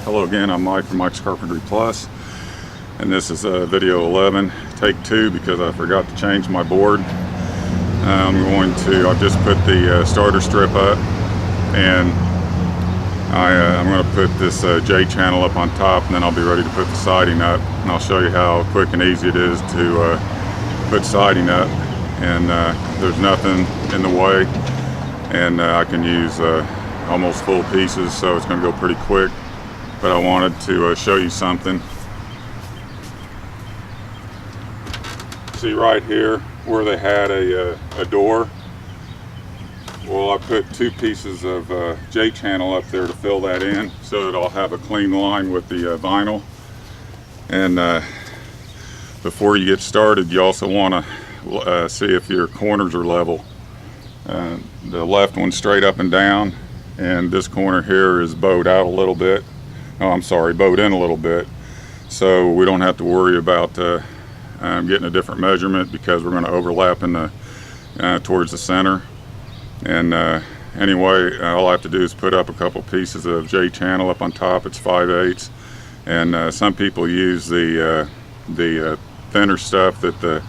Hello again, I'm Mike from MikesCarpentryPlus, and this is video 11, take 2, because I forgot to change my board. I've just put the starter strip up, and I'm going to put this J-channel up on top, and then I'll be ready to put the siding up, and I'll show you how quick and easy it is to put siding up, and there's nothing in the way, and I can use almost full pieces, so it's going to go pretty quick. But I wanted to show you something. See right here where they had a door? Well, I put 2 pieces of J-channel up there to fill that in so that I'll have a clean line with the vinyl. And before you get started, you also want to see if your corners are level. The left one's straight up and down, and this corner here is bowed out a little bit. Oh, I'm sorry, bowed in a little bit. So we don't have to worry about getting a different measurement, because we're going to overlap in the towards the center. And anyway, all I have to do is put up a couple pieces of J-channel up on top. It's 5/8, and some people use the thinner stuff that the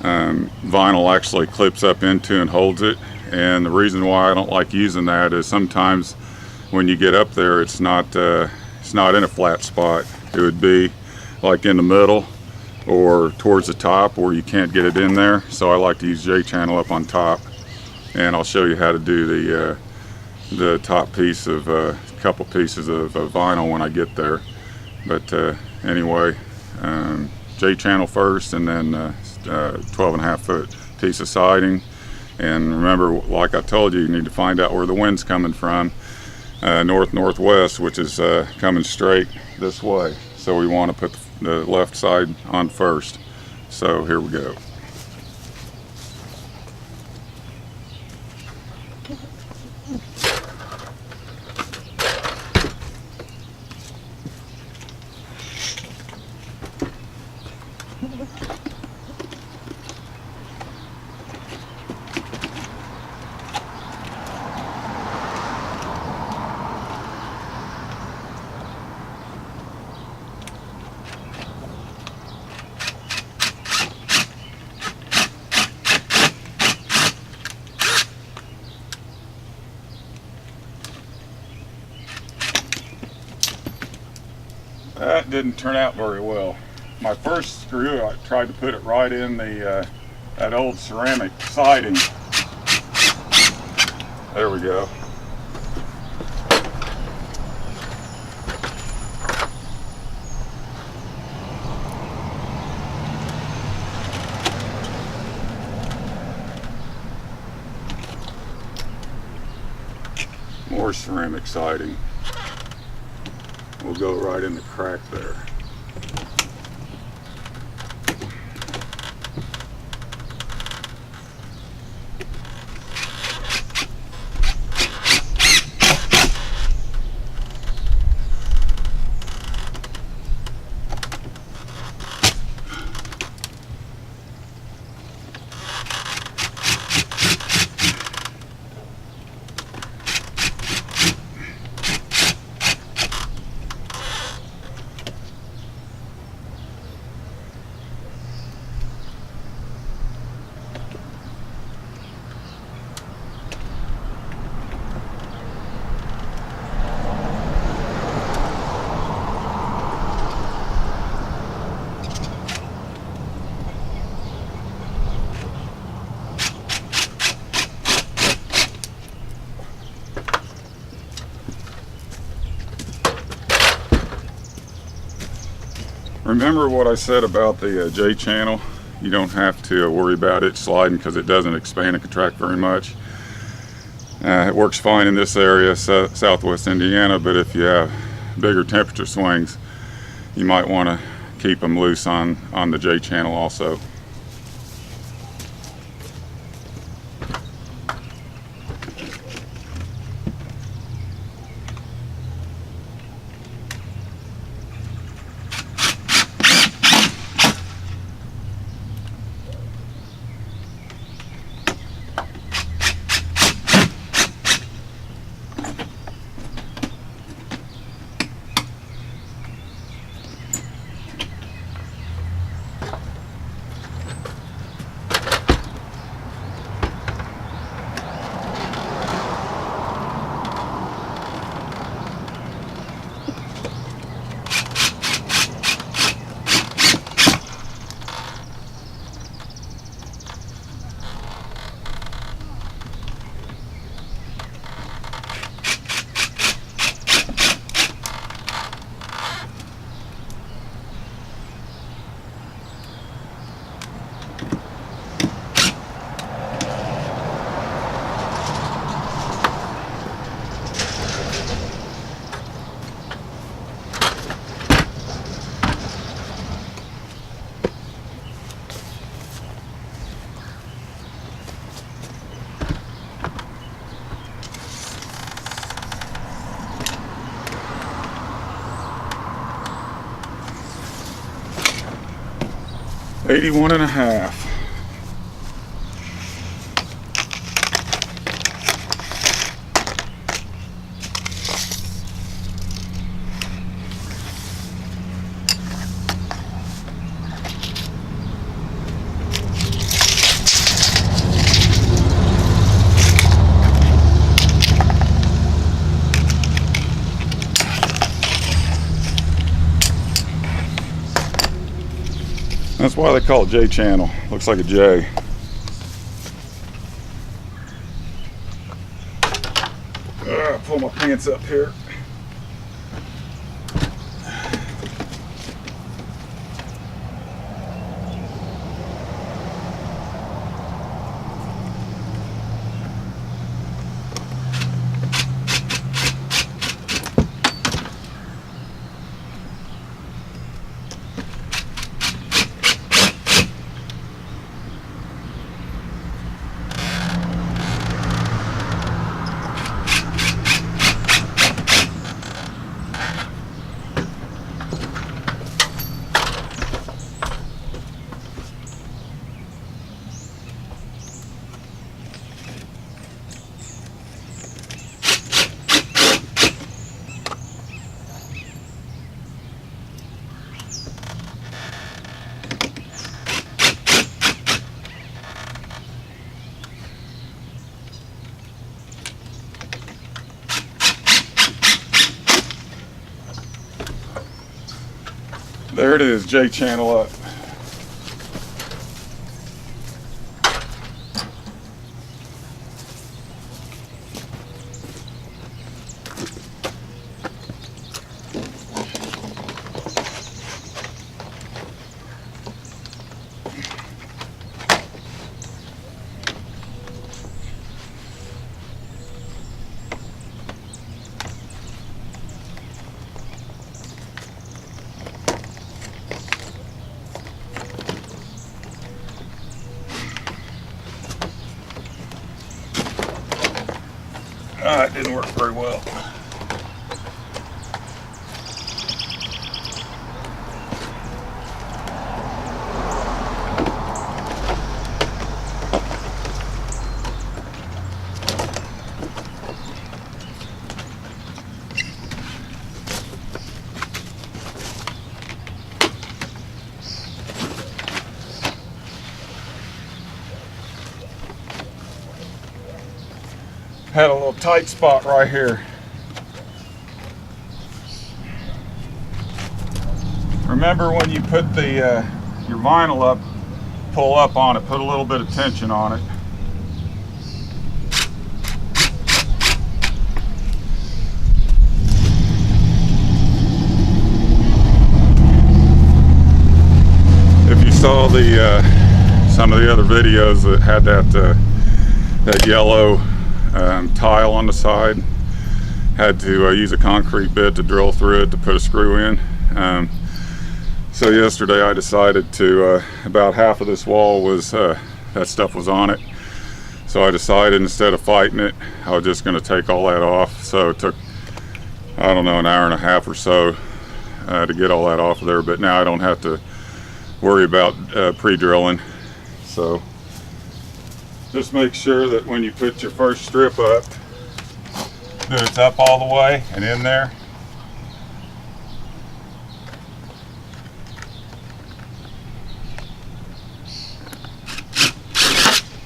vinyl actually clips up into and holds it. And the reason why I don't like using that is sometimes when you get up there, it's not in a flat spot. It would be like in the middle or towards the top where you can't get it in there. So I like to use J-channel up on top, and I'll show you how to do the top piece of couple pieces of vinyl when I get there. But anyway, J-channel first, and then 12.5 foot piece of siding. And remember, like I told you, you need to find out where the wind's coming from. North-northwest, which is coming straight this way. So we want to put the left side on first. So here we go. That didn't turn out very well. My first screw, I tried to put it right in the that old ceramic siding. There we go. More ceramic siding. We'll go right in the crack there. Remember what I said about the J-channel? You don't have to worry about it sliding, because it doesn't expand and contract very much. It works fine in this area, southwest Indiana, but if you have bigger temperature swings, you might want to keep them loose on the J-channel also. 81.5. That's why they call it J channel. Looks like a J. Pull my pants up here. There it is, J channel up. It didn't work very well. Had a little tight spot right here. Remember when you put the your vinyl up, pull up on it, put a little bit of tension on it. If you saw the some of the other videos that had that yellow tile on the side, had to use a concrete bit to drill through it to put a screw in. So yesterday I decided to, about half of this wall was, that stuff was on it. So I decided instead of fighting it, I was just going to take all that off. So it took, I don't know, an hour and a half or so to get all that off of there. But now I don't have to worry about pre-drilling. So just make sure that when you put your first strip up, that it's up all the way and in there.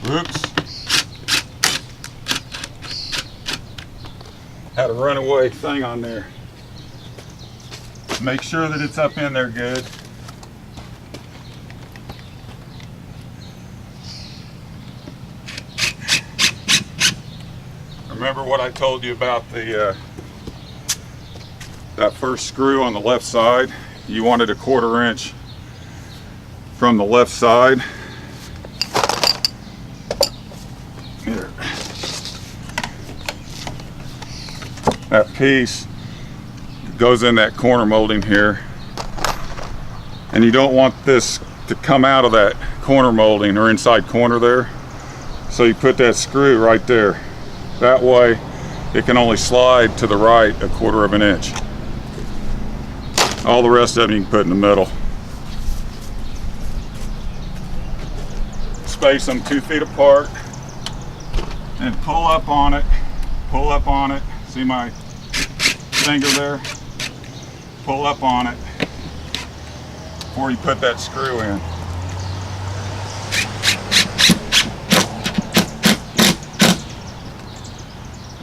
Oops. Had a runaway thing on there. Make sure that it's up in there good. Remember what I told you about the that first screw on the left side? You wanted a 1/4 inch from the left side. Here. That piece goes in that corner molding here, and you don't want this to come out of that corner molding or inside corner there. So you put that screw right there. That way it can only slide to the right a 1/4 inch. All the rest of them you can put in the middle. space them 2 feet apart, and pull up on it, pull up on it. See my finger there? Pull up on it before you put that screw in.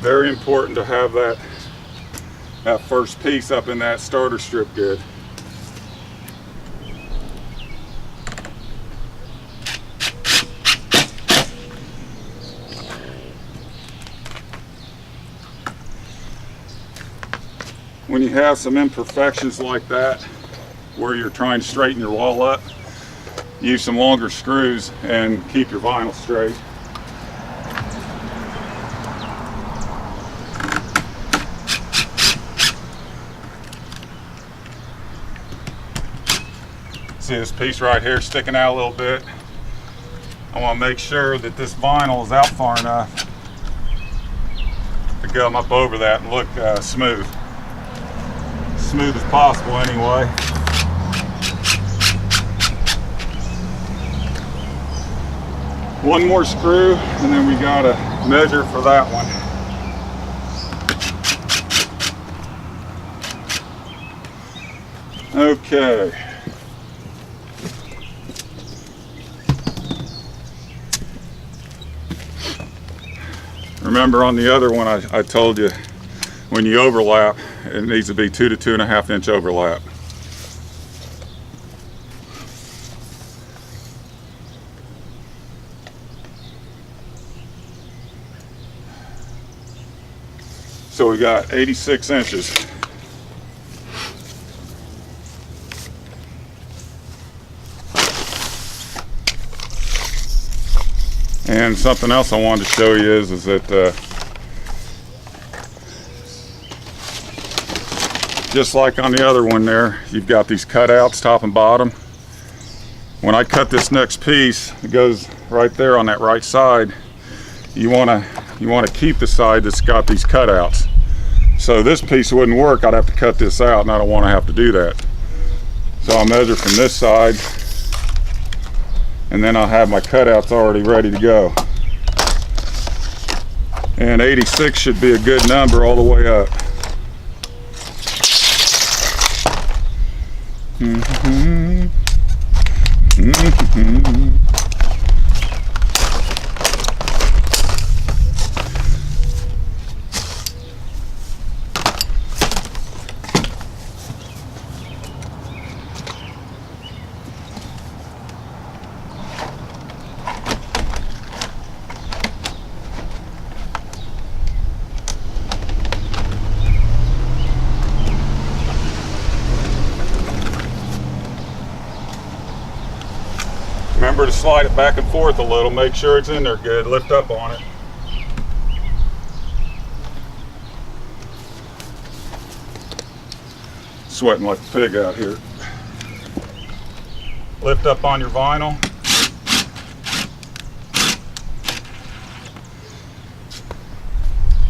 Very important to have that first piece up in that starter strip good. When you have some imperfections like that, where you're trying to straighten your wall up, use some longer screws and keep your vinyl straight. See this piece right here sticking out a little bit? I want to make sure that this vinyl is out far enough to come up over that and look smooth. Smooth as possible anyway. One more screw and then we gotta measure for that one. Okay. Remember on the other one I told you when you overlap, it needs to be 2 to 2.5 inch overlap. So we got 86 inches. And something else I wanted to show you is that just like on the other one there, you've got these cutouts top and bottom. When I cut this next piece, it goes right there on that right side. You want to keep the side that's got these cutouts. So this piece wouldn't work. I'd have to cut this out, and I don't want to have to do that. So I'll measure from this side, and then I'll have my cutouts already ready to go. And 86 should be a good number all the way up. Remember to slide it back and forth a little, make sure it's in there good, lift up on it. Sweating like a pig out here. Lift up on your vinyl.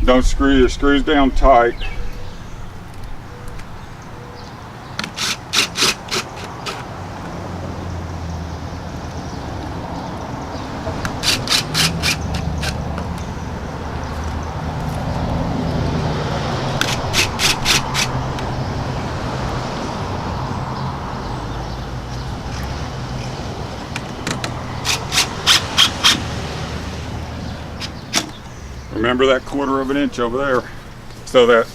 Don't screw your screws down tight. Remember that 1/4 inch over there, so that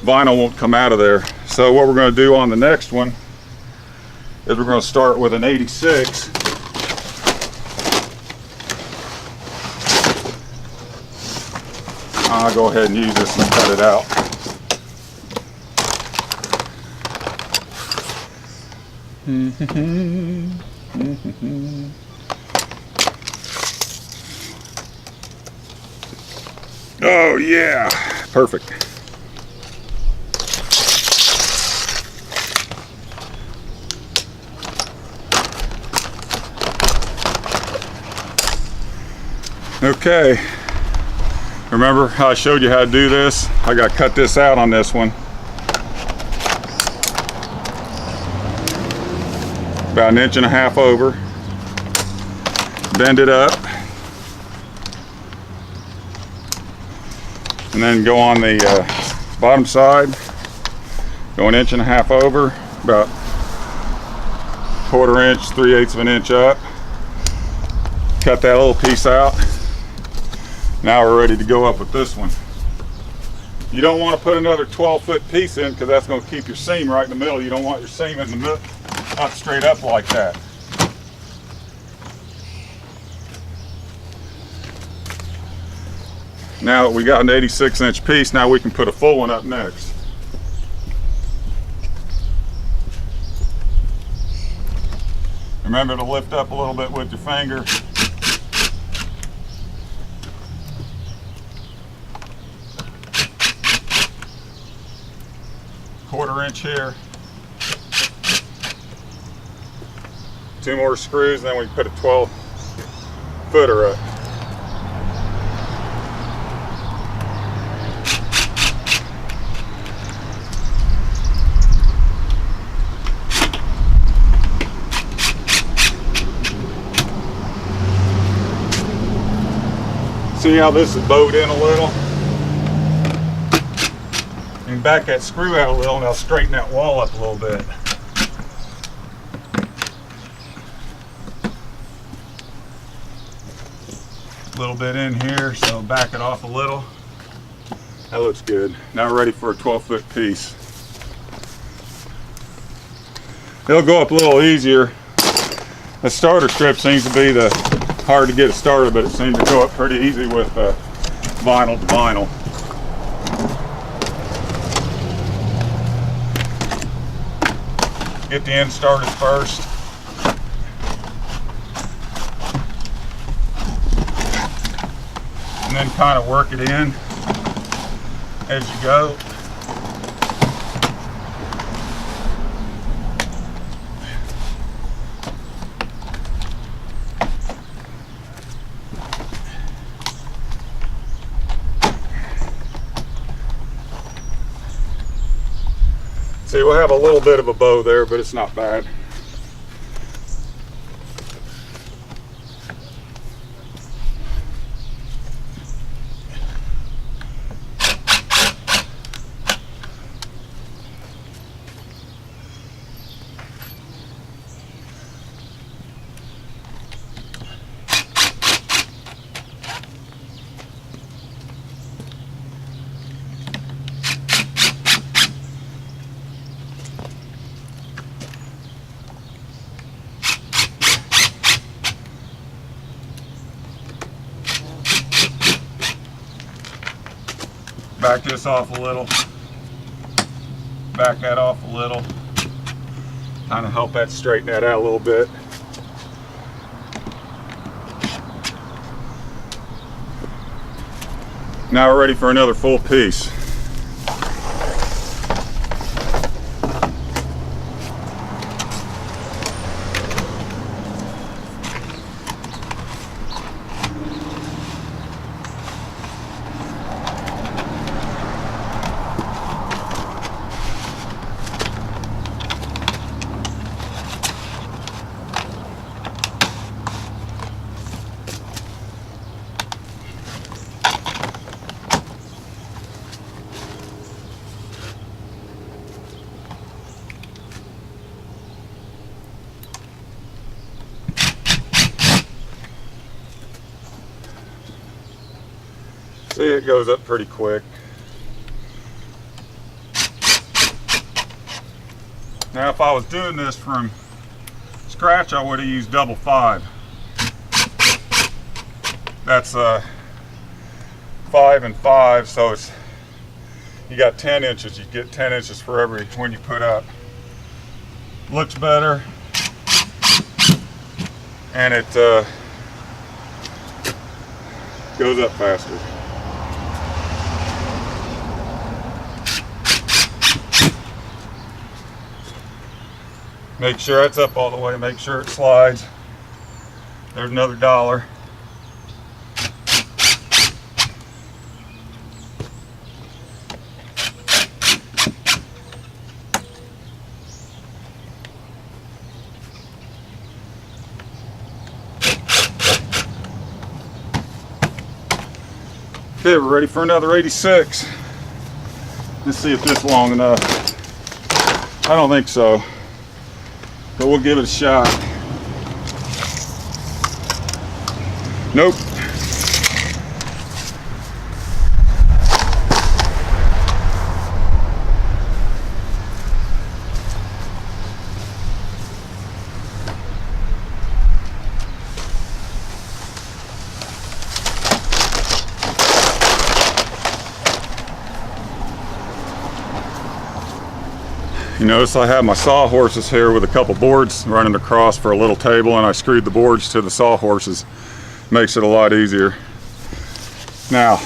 vinyl won't come out of there. So what we're going to do on the next one is we're going to start with an 86. I'll go ahead and use this and cut it out. Oh yeah, perfect. Okay, remember how I showed you how to do this? I got to cut this out on this one. About 1.5 inches over. bend it up, and then go on the bottom side, go 1.5 inches over, about 1/4 inch, 3/8 of an inch up. Cut that little piece out. Now we're ready to go up with this one. You don't want to put another 12-foot piece in because that's going to keep your seam right in the middle. You don't want your seam in the middle, not straight up like that. Now that we got an 86-inch piece, now we can put a full one up next. Remember to lift up a little bit with your finger. Quarter inch here. 2 more screws, and then we put a 12-footer up. See how this is bowed in a little? And back that screw out a little, and I'll straighten that wall up a little bit. A little bit in here, so back it off a little. That looks good. Now we're ready for a 12-foot piece. It'll go up a little easier. The starter strip seems to be the hard to get it started, but it seems to go up pretty easy with vinyl to vinyl. Get the end started first. And then kind of work it in as you go. See, we'll have a little bit of a bow there, but it's not bad. Back this off a little, back that off a little, kind of help that straighten that out a little bit. Now we're ready for another full piece. See, it goes up pretty quick. Now, if I was doing this from scratch, I would have used 5/5. That's 5 and 5, so it's, you got 10 inches. You get 10 inches for every one you put up. Looks better, and it goes up faster. Make sure it's up all the way, make sure it slides. There's another $1. Okay, we're ready for another 86. Let's see if this is long enough. I don't think so, but we'll give it a shot. Nope. You notice I have my sawhorses here with a couple boards running across for a little table, and I screwed the boards to the sawhorses. Makes it a lot easier. Now,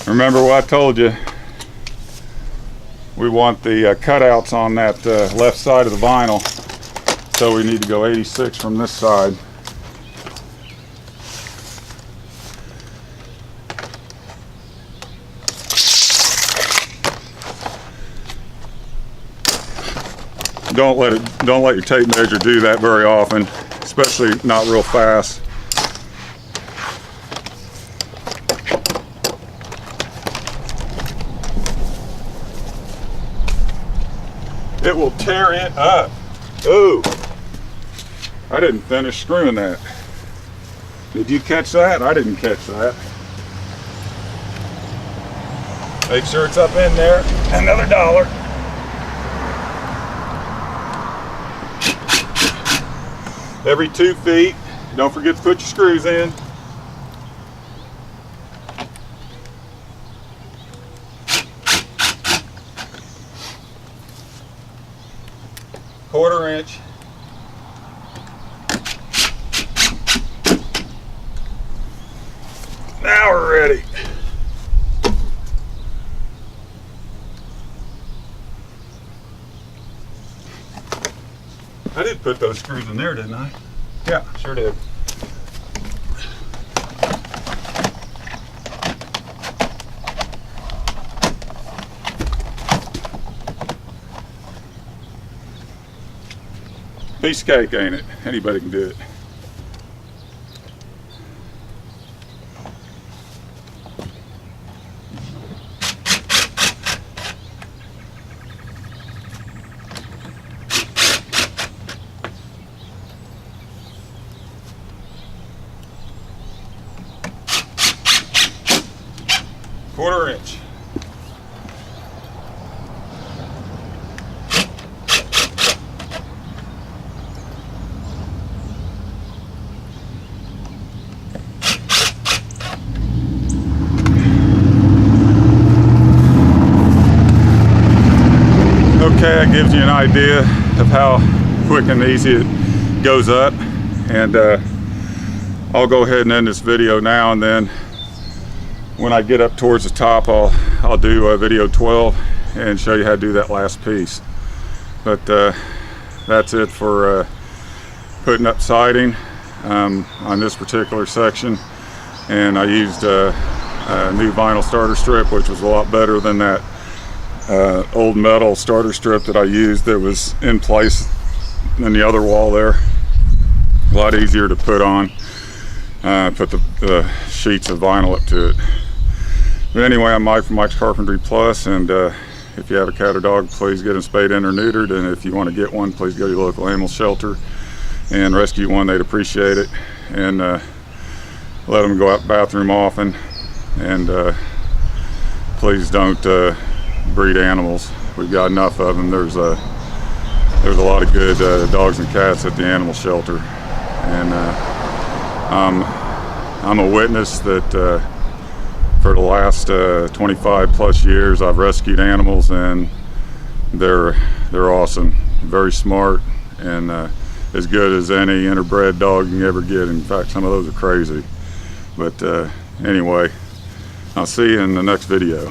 remember what I told you. We want the cutouts on that left side of the vinyl, so we need to go 86 from this side. Don't let your tape measure do that very often, especially not real fast. It will tear it up. Ooh, I didn't finish screwing that. Did you catch that? I didn't catch that. Make sure it's up in there. Another $1. Every 2 feet. Don't forget to put your screws in. Quarter inch. Now we're ready. I did put those screws in there, didn't I? Yeah, sure did. Piece of cake, ain't it? Anybody can do it. Quarter inch. Okay, that gives you an idea of how quick and easy it goes up, and I'll go ahead and end this video now, and then when I get up towards the top, I'll do video 12 and show you how to do that last piece. But that's it for putting up siding on this particular section, and I used a new vinyl starter strip, which was a lot better than that old metal starter strip that I used that was in place in the other wall there. A lot easier to put on. Put the sheets of vinyl up to it. But anyway, I'm Mike from MikesCarpentryPlus, and if you have a cat or dog, please get them spayed in or neutered, and if you want to get one, please go to your local animal shelter and rescue one. They'd appreciate it, and let them go out the bathroom often, and please don't breed animals. We've got enough of them. There's a lot of good dogs and cats at the animal shelter, and I'm a witness that for the last 25 plus years I've rescued animals, and they're awesome, very smart, and as good as any interbred dog you can ever get. In fact, some of those are crazy. But anyway, I'll see you in the next video.